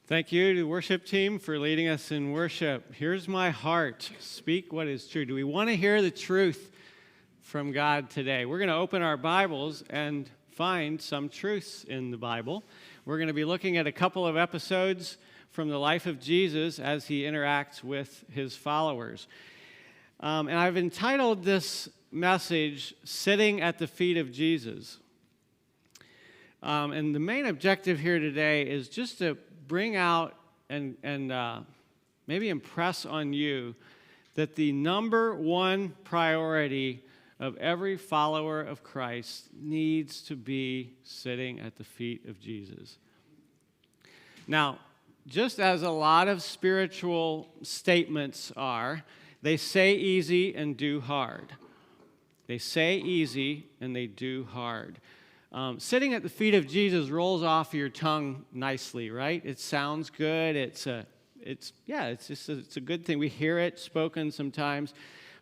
Thank you to the worship team for leading us in worship. Here's my heart. Speak what is true. Do we want to hear the truth from God today? We're going to open our Bibles and find some truths in the Bible. We're going to be looking at a couple of episodes from the life of Jesus as he interacts with his followers. And I've entitled this message, Sitting at the Feet of Jesus. And the main objective here today is just to bring out and maybe impress on you that the number one priority of every follower of Christ needs to be sitting at the feet of Jesus. Now, just as a lot of spiritual statements are, they say easy and do hard. They say easy and they do hard. Sitting at the feet of Jesus rolls off your tongue nicely, right? It sounds good. It's a good thing. We hear it spoken sometimes,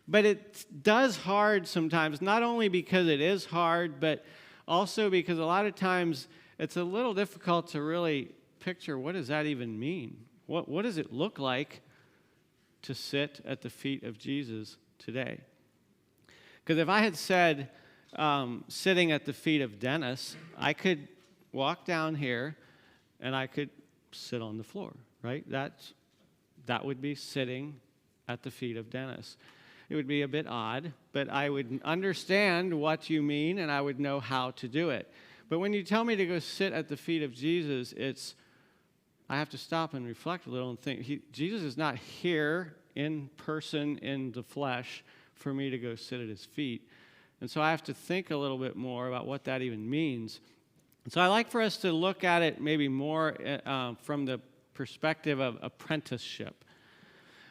but it does hard sometimes. Not only because it is hard, but also because a lot of times it's a little difficult to really picture what does that even mean. What does it look like to sit at the feet of Jesus today? Because if I had said, sitting at the feet of Dennis, I could walk down here and I could sit on the floor, right? That would be sitting at the feet of Dennis. It would be a bit odd, but I would understand what you mean and I would know how to do it. But when you tell me to go sit at the feet of Jesus, I have to stop and reflect a little and think, Jesus is not here in person, in the flesh, for me to go sit at his feet. And so I have to think a little bit more about what that even means. And so I like for us to look at it maybe more from the perspective of apprenticeship.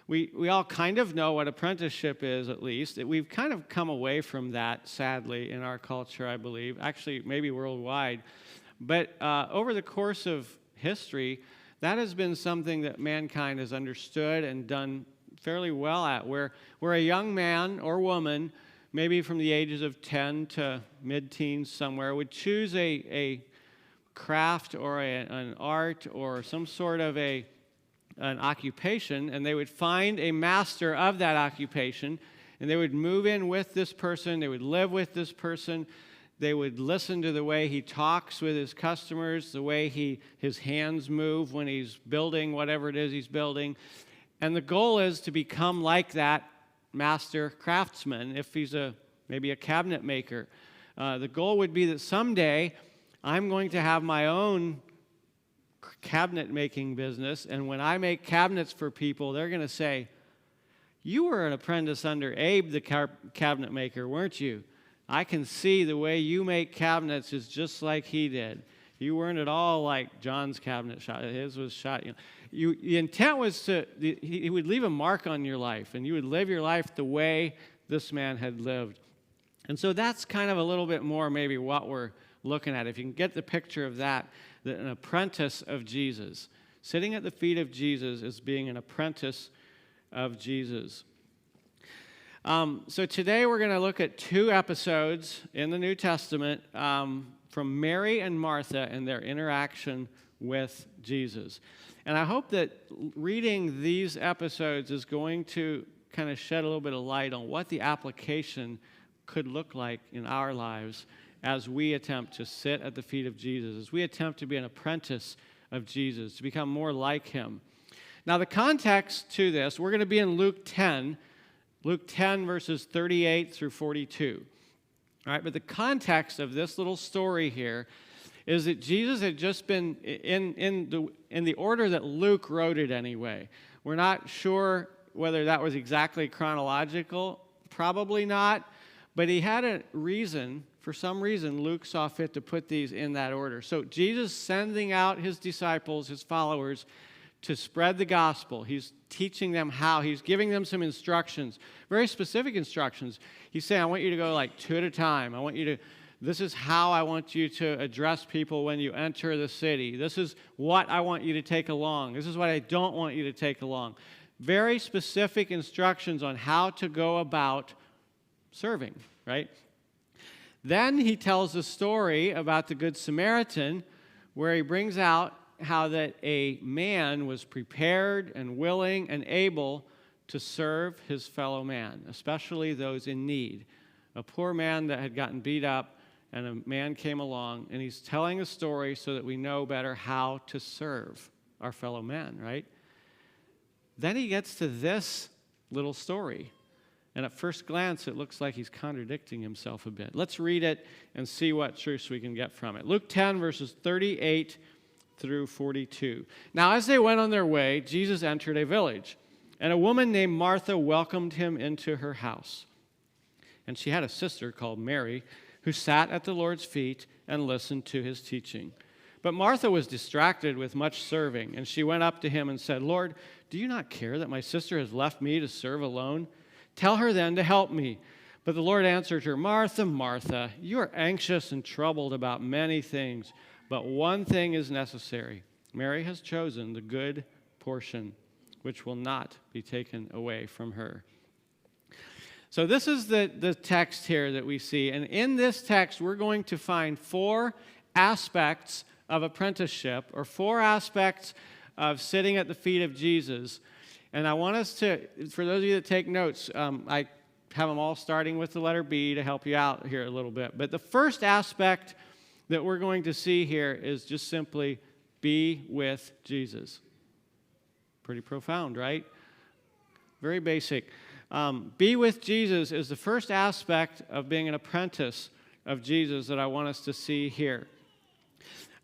We all kind of know what apprenticeship is, at least. We've kind of come away from that, sadly, in our culture, I believe. Actually, maybe worldwide. But over the course of history, that has been something that mankind has understood and done fairly well at, where a young man or woman, maybe from the ages of 10 to mid-teens somewhere, would choose a craft or an art or some sort of an occupation, and they would find a master of that occupation, and they would move in with this person, they would live with this person, they would listen to the way he talks with his customers, the way his hands move when he's building whatever it is he's building, and the goal is to become like that master craftsman. If he's maybe a cabinet maker, the goal would be that someday I'm going to have my own cabinet making business, and when I make cabinets for people, they're going to say, "You were an apprentice under Abe, the cabinet maker, weren't you? I can see the way you make cabinets is just like he did. You weren't at all like John's cabinet shop. His was shot." The intent was he would leave a mark on your life, and you would live your life the way this man had lived. And so that's kind of a little bit more maybe what we're looking at. If you can get the picture of that an apprentice of Jesus. Sitting at the feet of Jesus is being an apprentice of Jesus. So today we're going to look at two episodes in the New Testament from Mary and Martha and their interaction with Jesus. And I hope that reading these episodes is going to kind of shed a little bit of light on what the application could look like in our lives as we attempt to sit at the feet of Jesus, as we attempt to be an apprentice of Jesus, to become more like him. Now, the context to this, we're going to be in Luke 10 verses 38 through 42. All right, but the context of this little story here is that Jesus had just been in the order that Luke wrote it anyway. We're not sure whether that was exactly chronological, probably not, but he had a reason. For some reason, Luke saw fit to put these in that order. So Jesus sending out his disciples, his followers, to spread the gospel. He's teaching them how. He's giving them some instructions, very specific instructions. He's saying, I want you to go like two at a time. This is how I want you to address people when you enter the city. This is what I want you to take along. This is what I don't want you to take along. Very specific instructions on how to go about serving, right? Then he tells a story about the Good Samaritan where he brings out how that a man was prepared and willing and able to serve his fellow man, especially those in need. A poor man that had gotten beat up, and a man came along, and he's telling a story so that we know better how to serve our fellow man, right? Then he gets to this little story. And at first glance, it looks like he's contradicting himself a bit. Let's read it and see what truths we can get from it. Luke 10, verses 38 through 42. Now, as they went on their way, Jesus entered a village, and a woman named Martha welcomed him into her house. And she had a sister called Mary, who sat at the Lord's feet and listened to his teaching. But Martha was distracted with much serving, and she went up to him and said, "Lord, do you not care that my sister has left me to serve alone? Tell her then to help me." But the Lord answered her, "Martha, Martha, you are anxious and troubled about many things, but one thing is necessary. Mary has chosen the good portion, which will not be taken away from her." So this is the text here that we see. And in this text, we're going to find 4 aspects of apprenticeship, or 4 aspects of sitting at the feet of Jesus. And I want us to, for those of you that take notes, I have them all starting with the letter B to help you out here a little bit. But the first aspect that we're going to see here is just simply be with Jesus. Pretty profound, right? Very basic. Be with Jesus is the first aspect of being an apprentice of Jesus that I want us to see here.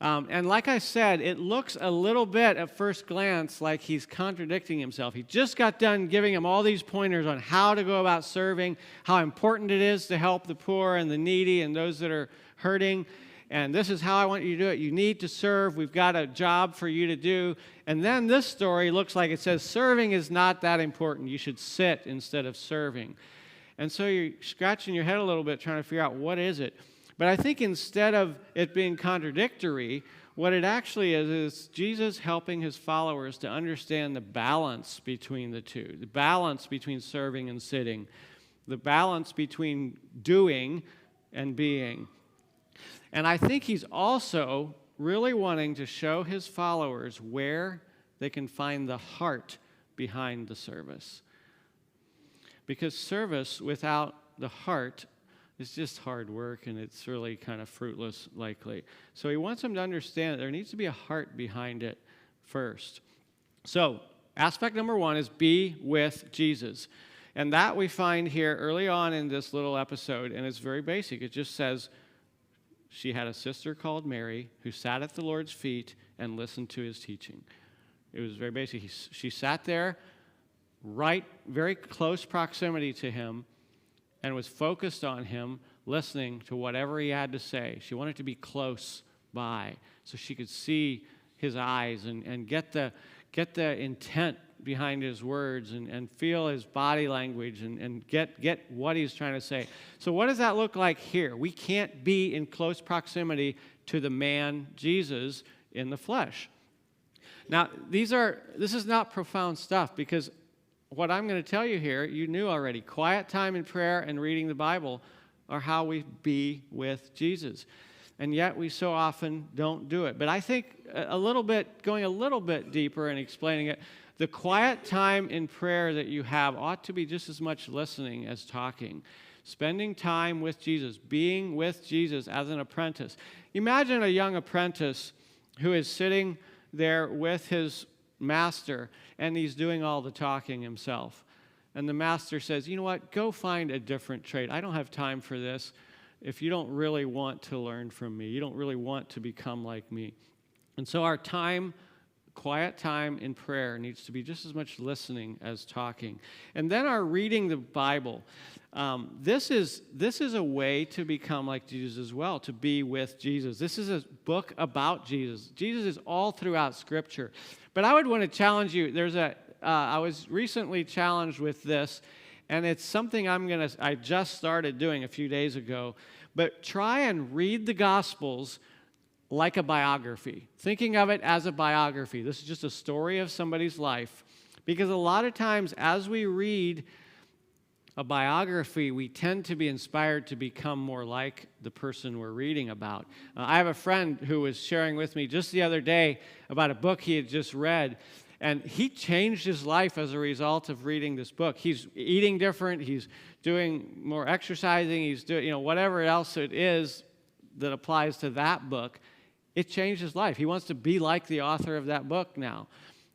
And like I said, it looks a little bit at first glance like he's contradicting himself. He just got done giving him all these pointers on how to go about serving, how important it is to help the poor and the needy and those that are hurting. And this is how I want you to do it. You need to serve. We've got a job for you to do. And then this story looks like it says serving is not that important. You should sit instead of serving. And so you're scratching your head a little bit trying to figure out what is it. But I think instead of it being contradictory, what it actually is Jesus helping his followers to understand the balance between the two, the balance between serving and sitting, the balance between doing and being. And I think he's also really wanting to show his followers where they can find the heart behind the service. Because service without the heart is just hard work, and it's really kind of fruitless, likely. So he wants them to understand that there needs to be a heart behind it first. So aspect number 1 is be with Jesus. And that we find here early on in this little episode, and it's very basic. It just says, she had a sister called Mary who sat at the Lord's feet and listened to his teaching. It was very basic. She sat there, right, very close proximity to him, and was focused on him, listening to whatever he had to say. She wanted to be close by so she could see his eyes and get the intent behind his words and feel his body language and get what he's trying to say. So what does that look like here? We can't be in close proximity to the man Jesus in the flesh. Now, this is not profound stuff, because what I'm going to tell you here, you knew already. Quiet time in prayer and reading the Bible are how we be with Jesus. And yet we so often don't do it. But I think going a little bit deeper and explaining it, the quiet time in prayer that you have ought to be just as much listening as talking. Spending time with Jesus, being with Jesus as an apprentice. Imagine a young apprentice who is sitting there with his master, and he's doing all the talking himself. And the master says, "You know what? Go find a different trade. I don't have time for this. If you don't really want to learn from me, you don't really want to become like me." And so our time, quiet time in prayer, needs to be just as much listening as talking. And then our reading the Bible. This is a way to become like Jesus as well, to be with Jesus. This is a book about Jesus. Jesus is all throughout Scripture. But I would want to challenge you. I was recently challenged with this, and it's something I just started doing a few days ago. But try and read the Gospels like a biography, thinking of it as a biography. This is just a story of somebody's life. Because a lot of times as we read a biography, we tend to be inspired to become more like the person we're reading about. I have a friend who was sharing with me just the other day about a book he had just read, and he changed his life as a result of reading this book. He's eating different, he's doing more exercising, he's doing, whatever else it is that applies to that book. It changed his life. He wants to be like the author of that book now.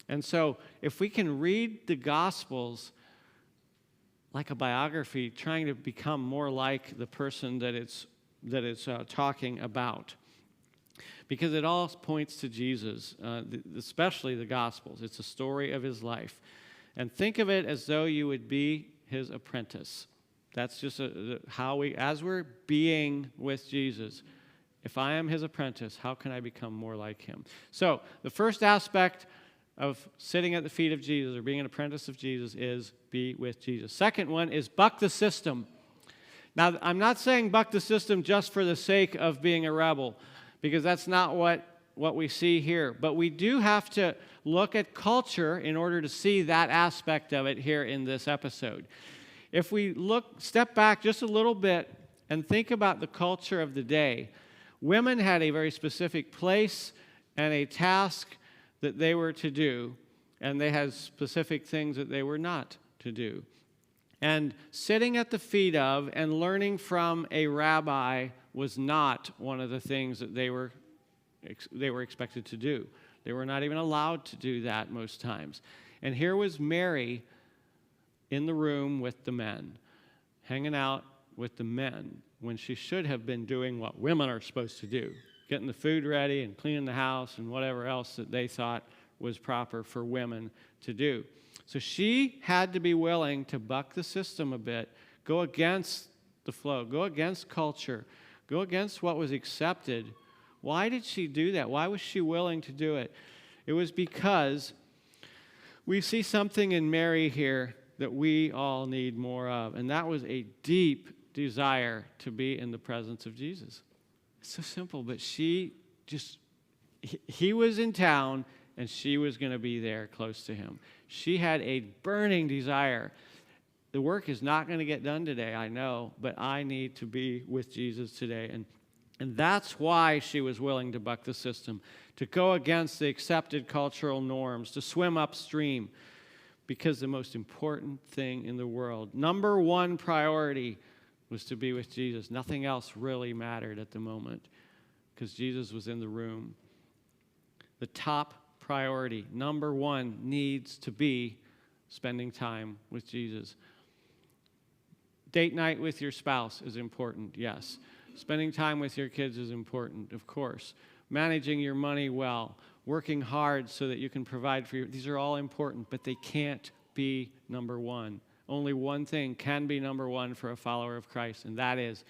And so if we can read the Gospels like a biography, trying to become more like the person that it's talking about. Because it all points to Jesus, especially the Gospels. It's a story of his life. And think of it as though you would be his apprentice. That's just how as we're being with Jesus, if I am his apprentice, how can I become more like him? So the first aspect of sitting at the feet of Jesus or being an apprentice of Jesus is be with Jesus. Second one is buck the system. Now, I'm not saying buck the system just for the sake of being a rebel, because that's not what we see here. But we do have to look at culture in order to see that aspect of it here in this episode. If we step back just a little bit and think about the culture of the day, women had a very specific place and a task that they were to do, and they had specific things that they were not to do. And sitting at the feet of and learning from a rabbi was not one of the things that they were expected to do. They were not even allowed to do that most times. And here was Mary in the room with the men, hanging out with the men, when she should have been doing what women are supposed to do, getting the food ready and cleaning the house and whatever else that they thought was proper for women to do. So she had to be willing to buck the system a bit, go against the flow, go against culture, go against what was accepted. Why did she do that? Why was she willing to do it? It was because we see something in Mary here that we all need more of, and that was a deep desire to be in the presence of Jesus. It's so simple, but he was in town, and she was going to be there close to him. She had a burning desire. The work is not going to get done today, I know, but I need to be with Jesus today. And that's why she was willing to buck the system, to go against the accepted cultural norms, to swim upstream, because the most important thing in the world, number one priority, was to be with Jesus. Nothing else really mattered at the moment, because Jesus was in the room. The top priority, number one, needs to be spending time with Jesus. Date night with your spouse is important, yes. Spending time with your kids is important, of course. Managing your money well, working hard so that you can provide for these are all important, but they can't be number one. Only one thing can be number one for a follower of Christ, and that is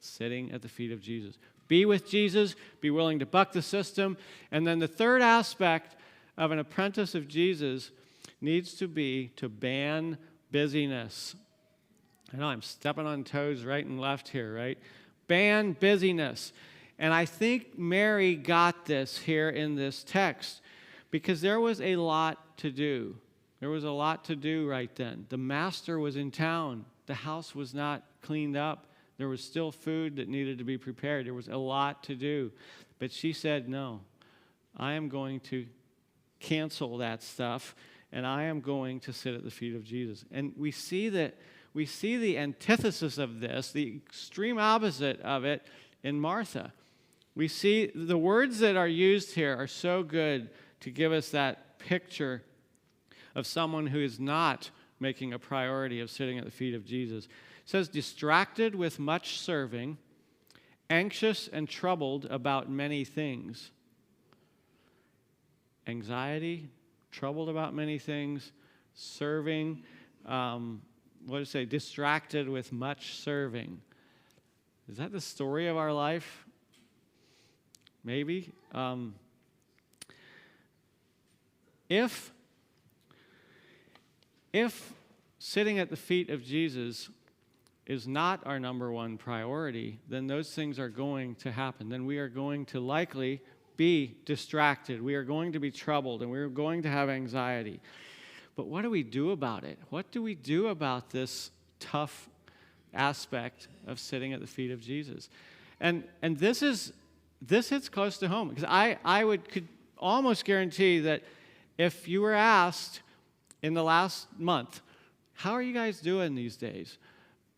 sitting at the feet of Jesus. Be with Jesus, be willing to buck the system, and then the third aspect of an apprentice of Jesus needs to be to ban busyness. I know I'm stepping on toes right and left here, right? Ban busyness. And I think Mary got this here in this text because there was a lot to do. There was a lot to do right then. The master was in town. The house was not cleaned up. There was still food that needed to be prepared. There was a lot to do. But she said, no, I am going to cancel that stuff, and I am going to sit at the feet of Jesus. And we see the antithesis of this, the extreme opposite of it in Martha. We see the words that are used here are so good to give us that picture of someone who is not making a priority of sitting at the feet of Jesus. It says, distracted with much serving, anxious and troubled about many things. Anxiety, troubled about many things, serving, what does it say? Distracted with much serving. Is that the story of our life? Maybe. If sitting at the feet of Jesus is not our number one priority, then those things are going to happen. Then we are going to likely be distracted. We are going to be troubled, and we are going to have anxiety. But what do we do about it? What do we do about this tough aspect of sitting at the feet of Jesus. And this hits close to home, because I could almost guarantee that if you were asked in the last month, how are you guys doing these days?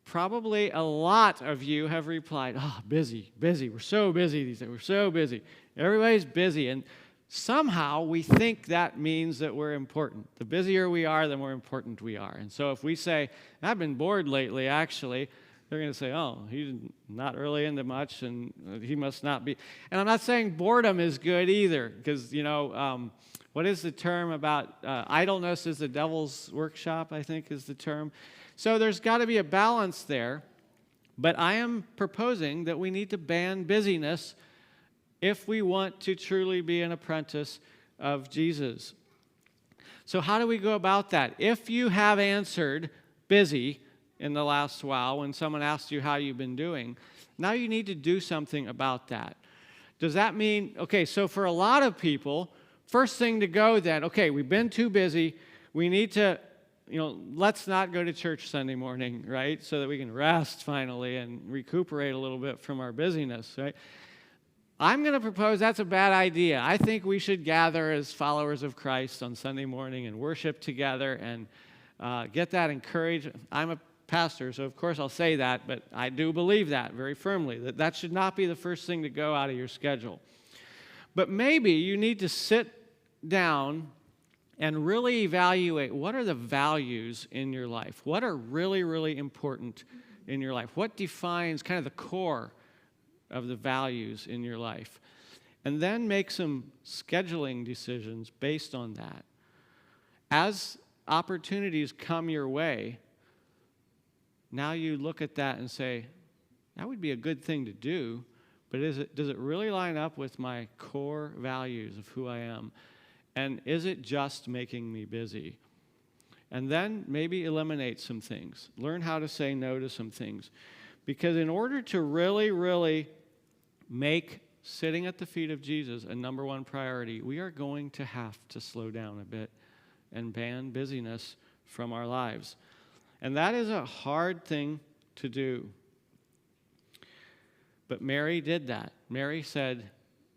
Probably a lot of you have replied, busy. We're so busy these days. We're so busy. Everybody's busy. And somehow we think that means that we're important. The busier we are, the more important we are. And so if we say, I've been bored lately, actually, they're going to say, he's not really into much, and he must not be. And I'm not saying boredom is good either, because, what is the term about idleness is the devil's workshop, I think is the term. So there's got to be a balance there, but I am proposing that we need to ban busyness if we want to truly be an apprentice of Jesus. So how do we go about that? If you have answered busy in the last while when someone asked you how you've been doing, now you need to do something about that. Does that mean, so for a lot of people, first thing to go then, we've been too busy, we need to, let's not go to church Sunday morning, right? So that we can rest finally and recuperate a little bit from our busyness, right? I'm going to propose that's a bad idea. I think we should gather as followers of Christ on Sunday morning and worship together and get that encouraged. I'm a pastor, so of course I'll say that, but I do believe that very firmly, that should not be the first thing to go out of your schedule. But maybe you need to sit down and really evaluate what are the values in your life. What are really, really important in your life? What defines kind of the core of the values in your life? And then make some scheduling decisions based on that. As opportunities come your way, now you look at that and say, that would be a good thing to do, but does it really line up with my core values of who I am? And is it just making me busy? And then maybe eliminate some things. Learn how to say no to some things. Because in order to really, really make sitting at the feet of Jesus a number one priority, we are going to have to slow down a bit and ban busyness from our lives. And that is a hard thing to do. But Mary did that. Mary said,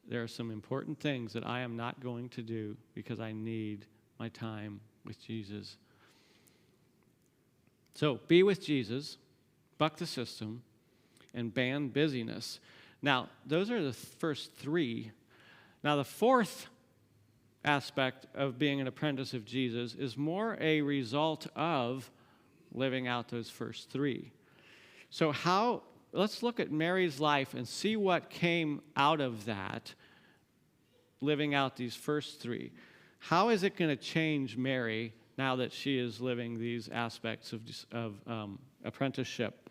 there are some important things that I am not going to do because I need my time with Jesus. So be with Jesus, buck the system, and ban busyness. Now, those are the first three. Now, the fourth aspect of being an apprentice of Jesus is more a result of living out those first three. So let's look at Mary's life and see what came out of that, living out these first three. How is it going to change Mary now that she is living these aspects of apprenticeship?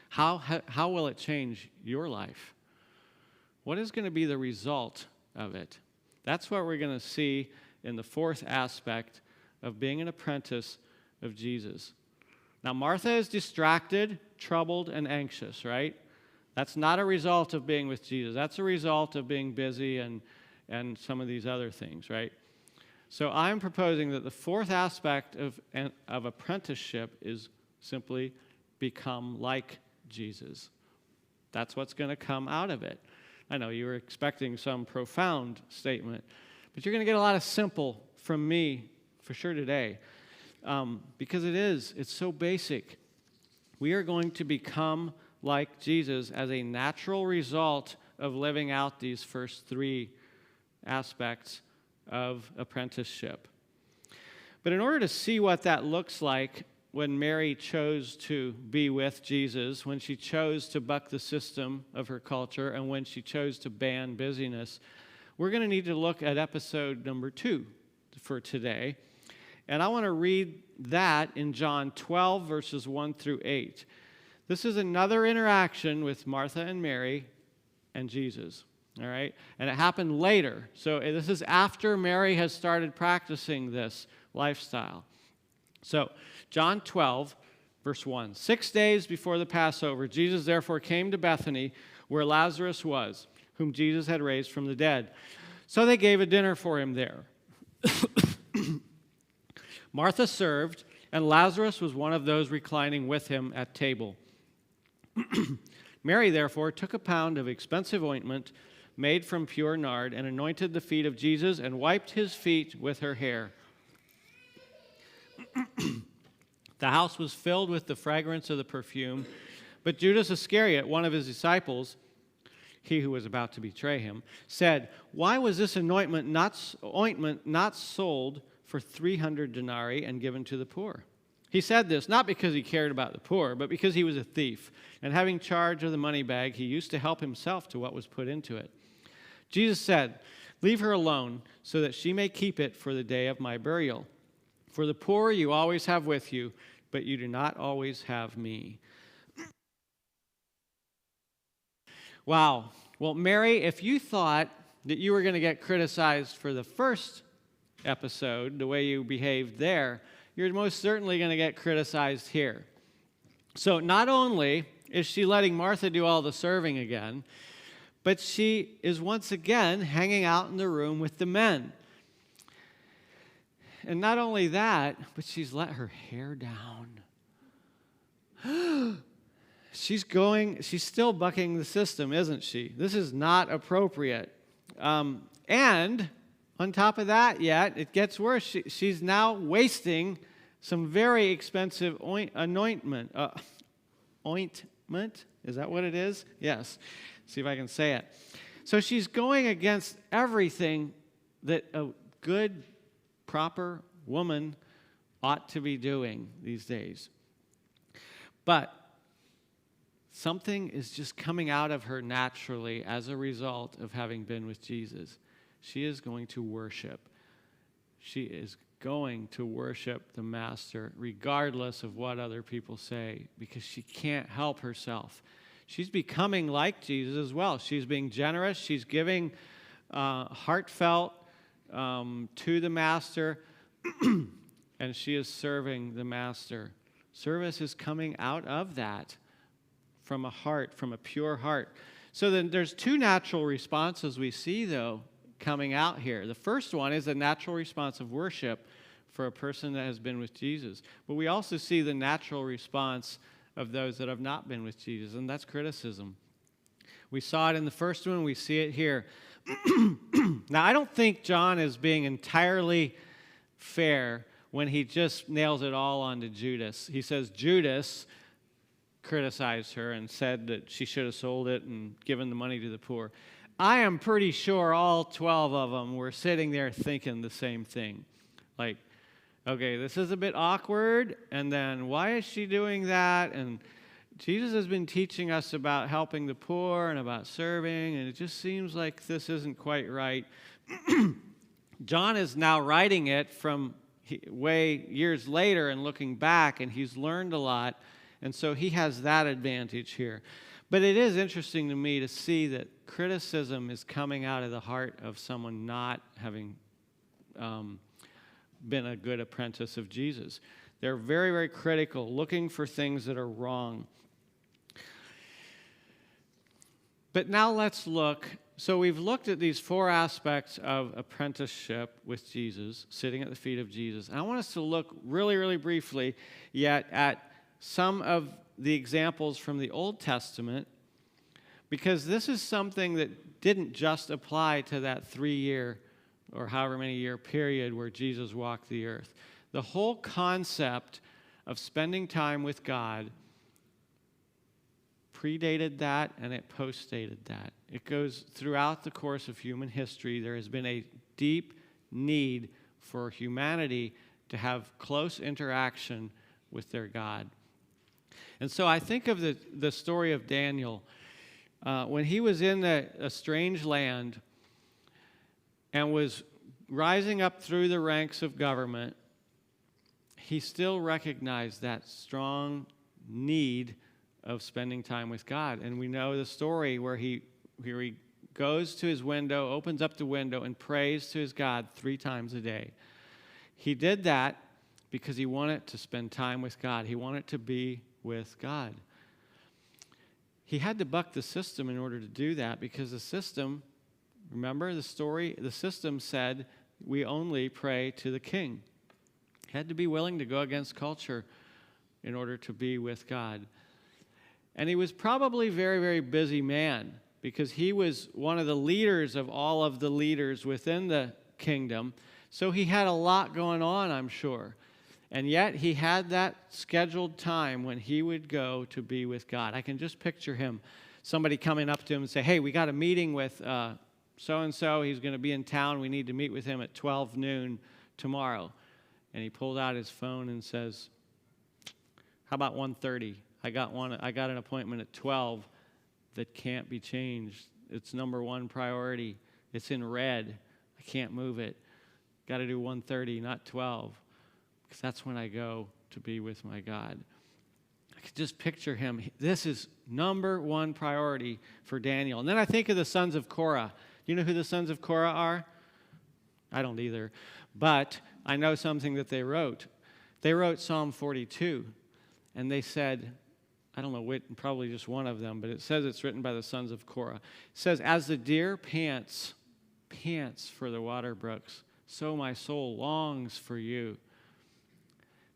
How will it change your life? What is going to be the result of it? That's what we're going to see in the fourth aspect of being an apprentice of Jesus. Now, Martha is distracted, troubled, and anxious, right? That's not a result of being with Jesus. That's a result of being busy and some of these other things, right? So I'm proposing that the fourth aspect of apprenticeship is simply become like Jesus. That's what's going to come out of it. I know you were expecting some profound statement, but you're going to get a lot of simple from me for sure today, because it's so basic. We are going to become like Jesus as a natural result of living out these first three aspects of apprenticeship. But in order to see what that looks like when Mary chose to be with Jesus, when she chose to buck the system of her culture, and when she chose to ban busyness, we're going to need to look at episode number 2 for today. And I want to read that in John 12, verses 1 through 8. This is another interaction with Martha and Mary and Jesus, all right? And it happened later. So this is after Mary has started practicing this lifestyle. So John 12, verse 1. 6 days before the Passover, Jesus therefore came to Bethany, where Lazarus was, whom Jesus had raised from the dead. So they gave a dinner for him there. Martha served, and Lazarus was one of those reclining with him at table. Mary, therefore, took a pound of expensive ointment made from pure nard and anointed the feet of Jesus and wiped his feet with her hair. The house was filled with the fragrance of the perfume, but Judas Iscariot, one of his disciples, he who was about to betray him, said, "Why was this ointment not sold for 300 denarii and given to the poor?" He said this not because he cared about the poor, but because he was a thief, and having charge of the money bag, he used to help himself to what was put into it. Jesus said, "Leave her alone, so that she may keep it for the day of my burial. For the poor you always have with you, but you do not always have me." Wow. Well, Mary, if you thought that you were going to get criticized for the first episode, the way you behaved there, you're most certainly going to get criticized here. So not only is she letting Martha do all the serving again, but she is once again hanging out in the room with the men. And not only that, but she's let her hair down. She's still bucking the system, isn't she? This is not appropriate. And on top of that yet, it gets worse. She's now wasting some very expensive ointment. Ointment? Is that what it is? Yes. See if I can say it. So she's going against everything that a good, proper woman ought to be doing these days. But something is just coming out of her naturally as a result of having been with Jesus. She is going to worship. She is going to worship the Master regardless of what other people say, because she can't help herself. She's becoming like Jesus as well. She's being generous. She's giving heartfelt to the Master, and she is serving the Master. Service is coming out of that from a heart, from a pure heart. So then there's two natural responses we see, though, coming out here. The first one is a natural response of worship for a person that has been with Jesus. But we also see the natural response of those that have not been with Jesus, and that's criticism. We saw it in the first one. We see it here. Now, I don't think John is being entirely fair when he just nails it all onto Judas. He says Judas criticized her and said that she should have sold it and given the money to the poor. I am pretty sure all 12 of them were sitting there thinking the same thing. Like, okay, this is a bit awkward, and then why is she doing that? And Jesus has been teaching us about helping the poor and about serving, and it just seems like this isn't quite right. John is now writing it from way years later and looking back, and he's learned a lot, and so he has that advantage here. But it is interesting to me to see that criticism is coming out of the heart of someone not having been a good apprentice of Jesus. They're very, very critical, looking for things that are wrong. But now let's look. So we've looked at these four aspects of apprenticeship with Jesus, sitting at the feet of Jesus. And I want us to look really, really briefly yet at some of the examples from the Old Testament, because this is something that didn't just apply to that 3-year or however many year period where Jesus walked the earth. The whole concept of spending time with God predated that, and it postdated that. It goes throughout the course of human history. There has been a deep need for humanity to have close interaction with their God. And so I think of the story of Daniel. When he was in a strange land and was rising up through the ranks of government, he still recognized that strong need of spending time with God. And we know the story where he goes to his window, opens up the window, and prays to his God 3 times a day. He did that because he wanted to spend time with God. He wanted to be with God. He had to buck the system in order to do that, because the system, remember the story? The system said, we only pray to the king. He had to be willing to go against culture in order to be with God. And he was probably a very, very busy man because he was one of the leaders of all of the leaders within the kingdom. So he had a lot going on, I'm sure. And yet he had that scheduled time when he would go to be with God. I can just picture him, somebody coming up to him and say, hey, we got a meeting with so-and-so. He's going to be in town. We need to meet with him at 12 noon tomorrow. And he pulled out his phone and says, how about 1:30? I got an appointment at 12 that can't be changed. It's number one priority. It's in red. I can't move it. Got to do 1:30, not 12. Because that's when I go to be with my God. I could just picture him. This is number one priority for Daniel. And then I think of the sons of Korah. You know who the sons of Korah are? I don't either. But I know something that they wrote. They wrote Psalm 42. And they said, I don't know which, probably just one of them, but it says it's written by the sons of Korah. It says, as the deer pants for the water brooks, so my soul longs for you.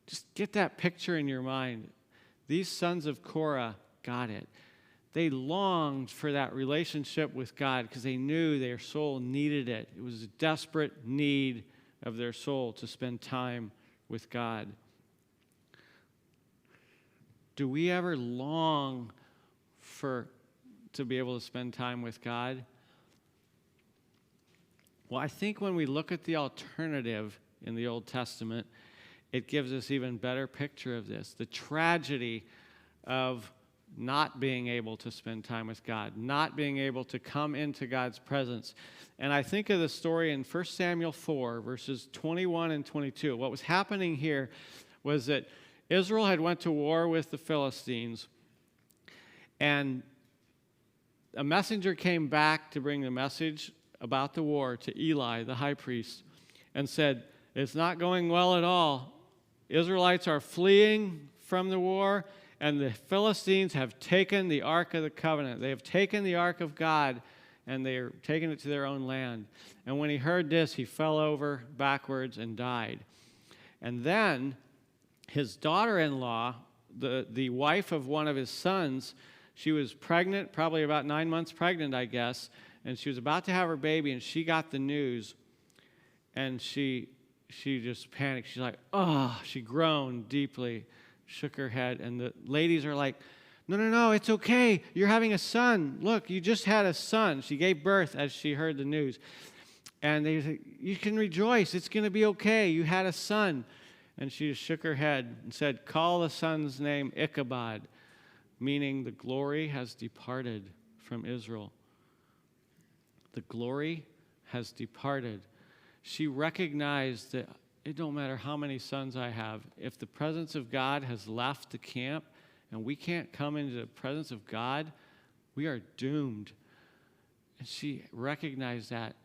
Just get that picture in your mind. These sons of Korah got it. They longed for that relationship with God because they knew their soul needed it. It was a desperate need of their soul to spend time with God. Do we ever long to be able to spend time with God? Well, I think when we look at the alternative in the Old Testament, it gives us even better picture of this. The tragedy of not being able to spend time with God, not being able to come into God's presence. And I think of the story in 1 Samuel 4, verses 21 and 22. What was happening here was that Israel had went to war with the Philistines, and a messenger came back to bring the message about the war to Eli, the high priest, and said, it's not going well at all. Israelites are fleeing from the war, and the Philistines have taken the Ark of the Covenant. They have taken the Ark of God, and they are taking it to their own land. And when he heard this, he fell over backwards and died. And then his daughter-in-law, the wife of one of his sons, she was pregnant, probably about 9 months pregnant, I guess, and she was about to have her baby, and she got the news, and she just panicked. She's like, oh, she groaned deeply, shook her head, and the ladies are like, no, it's okay. You're having a son. Look, you just had a son. She gave birth as she heard the news. And they said, you can rejoice. It's going to be okay. You had a son. And she just shook her head and said, call the son's name Ichabod, meaning the glory has departed from Israel. The glory has departed. She recognized that it don't matter how many sons I have. If the presence of God has left the camp and we can't come into the presence of God, we are doomed. And she recognized that.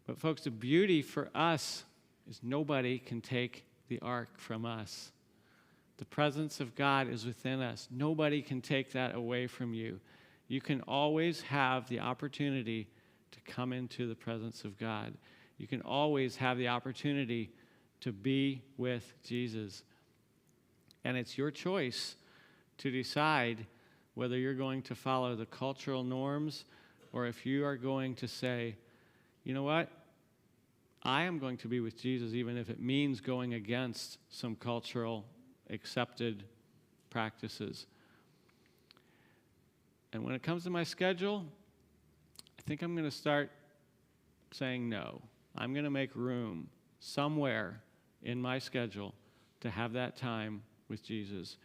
But folks, the beauty for us is nobody can take the ark from us. The presence of God is within us. Nobody can take that away from you. You can always have the opportunity to come into the presence of God. You can always have the opportunity to be with Jesus. And it's your choice to decide whether you're going to follow the cultural norms or if you are going to say, you know what? I am going to be with Jesus even if it means going against some cultural accepted practices. And when it comes to my schedule, I think I'm going to start saying no. I'm going to make room somewhere in my schedule to have that time with Jesus.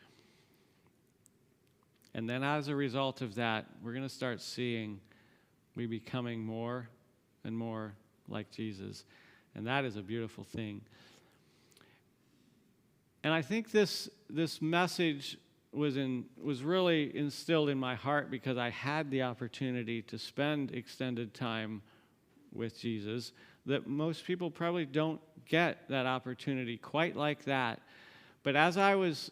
And then as a result of that, we're going to start seeing we becoming more and more like Jesus. And that is a beautiful thing. And I think this message was really instilled in my heart because I had the opportunity to spend extended time with Jesus, that most people probably don't get that opportunity quite like that. But as I was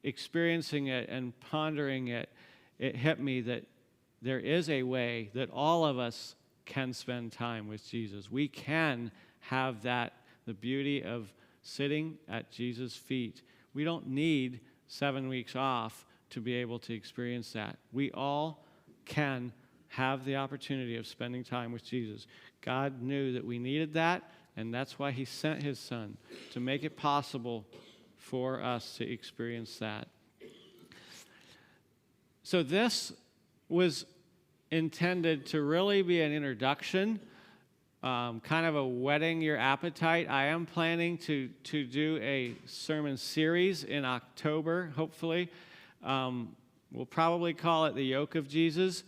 experiencing it and pondering it, it hit me that there is a way that all of us can spend time with Jesus. We can have that, the beauty of sitting at Jesus' feet. We don't need 7 weeks off to be able to experience that. We all can have the opportunity of spending time with Jesus. God knew that we needed that, and that's why he sent his son, to make it possible for us to experience that. So this was intended to really be an introduction, kind of a whetting your appetite. I am planning to do a sermon series in October, hopefully. We'll probably call it The Yoke of Jesus,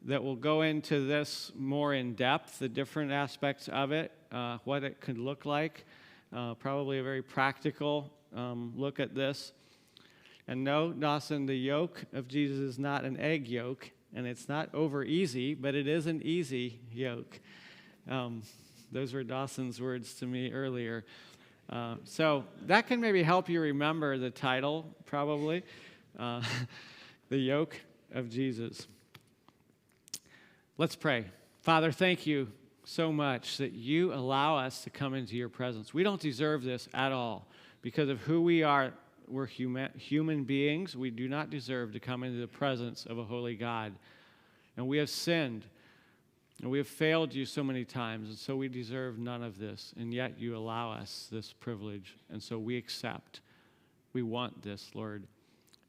that will go into this more in depth, the different aspects of it, what it could look like, probably a very practical look at this. And no, Dawson, the yoke of Jesus is not an egg yolk, and it's not over easy, but it is an easy yoke. Those were Dawson's words to me earlier. So that can maybe help you remember the title, probably, The Yoke of Jesus. Let's pray. Father, thank you so much that you allow us to come into your presence. We don't deserve this at all because of who we are. We're human beings. We do not deserve to come into the presence of a holy God. And we have sinned. And we have failed you so many times. And so we deserve none of this. And yet you allow us this privilege. And so we accept. We want this, Lord.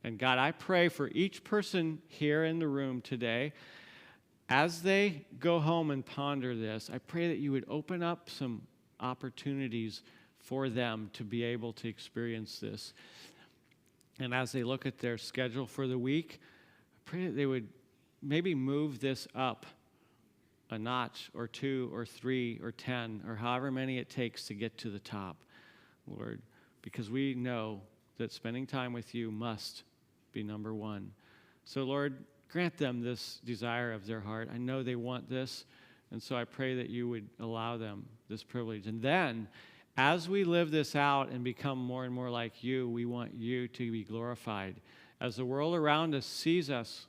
And God, I pray for each person here in the room today, as they go home and ponder this, I pray that you would open up some opportunities for them to be able to experience this. And as they look at their schedule for the week, I pray that they would maybe move this up a notch or 2 or 3 or 10 or however many it takes to get to the top, Lord, because we know that spending time with you must be number one. So, Lord, grant them this desire of their heart. I know they want this, and so I pray that you would allow them this privilege. And then, as we live this out and become more and more like you, we want you to be glorified. As the world around us sees us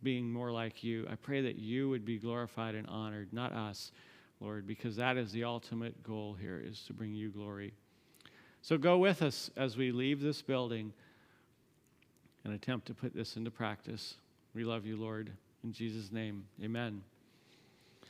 being more like you, I pray that you would be glorified and honored, not us, Lord, because that is the ultimate goal here, is to bring you glory. So go with us as we leave this building and attempt to put this into practice. We love you, Lord. In Jesus' name, amen.